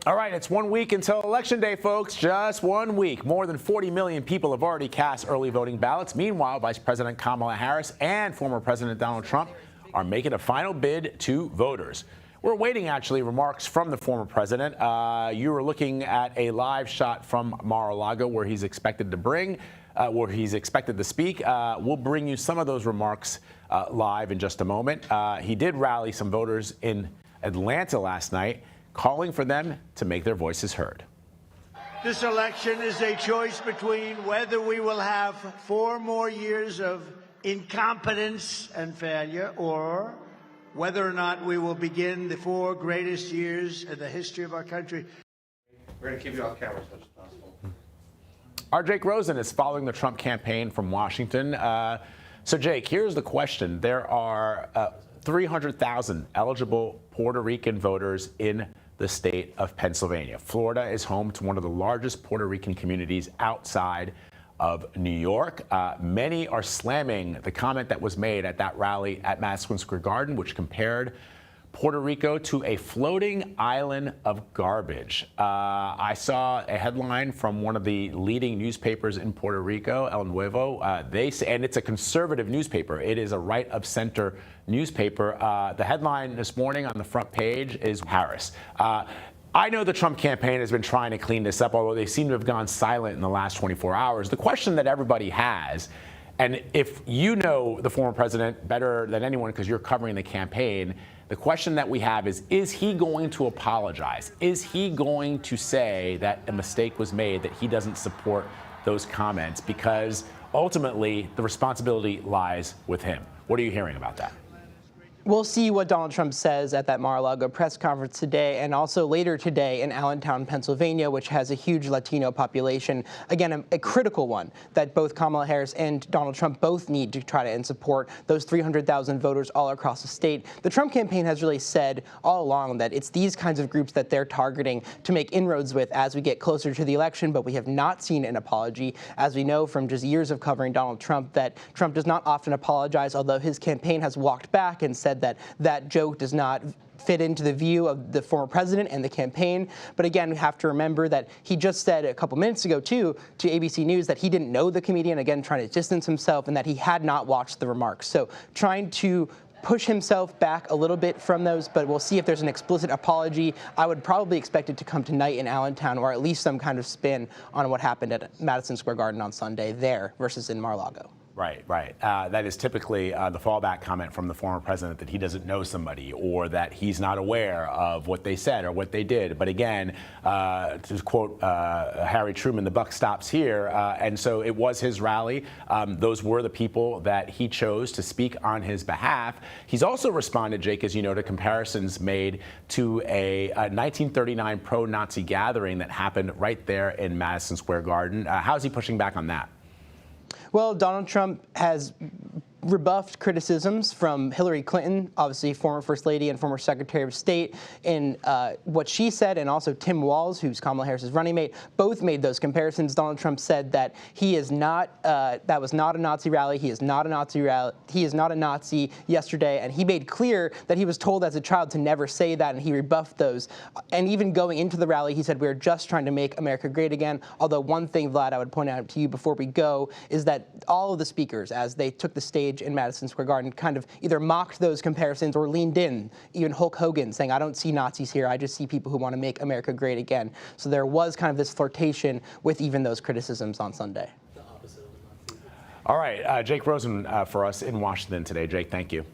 All right, it's 1 week until Election Day, folks. Just 1 week. More than 40 million people have already cast early voting ballots. Meanwhile, Vice President Kamala Harris and former President Donald Trump are making a final bid to voters. We're awaiting, actually, remarks from the former president. You were looking at a live shot from Mar-a-Lago where he's expected to speak. We'll bring you some of those remarks live in just a moment. He did rally some voters in Atlanta last night, calling for them to make their voices heard. This election is a choice between whether we will have 4 more years of incompetence and failure, or whether or not we will begin the 4 greatest years in the history of our country. We're going to keep you off camera as much as possible. Our Jake Rosen is following the Trump campaign from Washington. So, Jake, here's the question. There are 300,000 eligible Puerto Rican voters in the state of Pennsylvania. Florida is home to one of the largest Puerto Rican communities outside of New York. Many are slamming the comment that was made at that rally at Madison Square Garden, which compared Puerto Rico to a floating island of garbage. I saw a headline from one of the leading newspapers in Puerto Rico, El Nuevo. They say, and it's a conservative newspaper. It is a right-of-center newspaper. The headline this morning on the front page is Harris. I know the Trump campaign has been trying to clean this up, although they seem to have gone silent in the last 24 hours. The question that everybody has, and if you know the former president better than anyone because you're covering the campaign, the question that we have is he going to apologize? Is he going to say that a mistake was made, that he doesn't support those comments? Because ultimately, the responsibility lies with him. What are you hearing about that? We'll see what Donald Trump says at that Mar-a-Lago press conference today, and also later today in Allentown, Pennsylvania, which has a huge Latino population. Again, a critical one that both Kamala Harris and Donald Trump both need to try to and support those 300,000 voters all across the state. The Trump campaign has really said all along that it's these kinds of groups that they're targeting to make inroads with as we get closer to the election, but we have not seen an apology. As we know from just years of covering Donald Trump, that Trump does not often apologize, although his campaign has walked back and said that that joke does not fit into the view of the former president and the campaign. But again, we have to remember that he just said a couple minutes ago, too, to ABC News that he didn't know the comedian, again, trying to distance himself, and that he had not watched the remarks. So trying to push himself back a little bit from those, but we'll see if there's an explicit apology. I would probably expect it to come tonight in Allentown, or at least some kind of spin on what happened at Madison Square Garden on Sunday there versus in Mar-a-Lago. Right. That is typically the fallback comment from the former president, that he doesn't know somebody or that he's not aware of what they said or what they did. But again, to quote Harry Truman, the buck stops here. And so it was his rally. Those were the people that he chose to speak on his behalf. He's also responded, Jake, as you know, to comparisons made to a 1939 pro-Nazi gathering that happened right there in Madison Square Garden. How's he pushing back on that? Well, Donald Trump has rebuffed criticisms from Hillary Clinton, obviously former First Lady and former Secretary of State, in what she said, and also Tim Walz, who's Kamala Harris's running mate, both made those comparisons. Donald Trump said that he is not, that was not a Nazi rally. He is not a Nazi rally. He is not a Nazi yesterday, and he made clear that he was told as a child to never say that, and he rebuffed those. And even going into the rally, he said, we're just trying to make America great again. Although one thing, Vlad, I would point out to you before we go, is that all of the speakers, as they took the stage in Madison Square Garden, kind of either mocked those comparisons or leaned in. Even Hulk Hogan saying, I don't see Nazis here, I just see people who want to make America great again. So there was kind of this flirtation with even those criticisms on Sunday. All right, Jake Rosen for us in Washington today. Jake, thank you.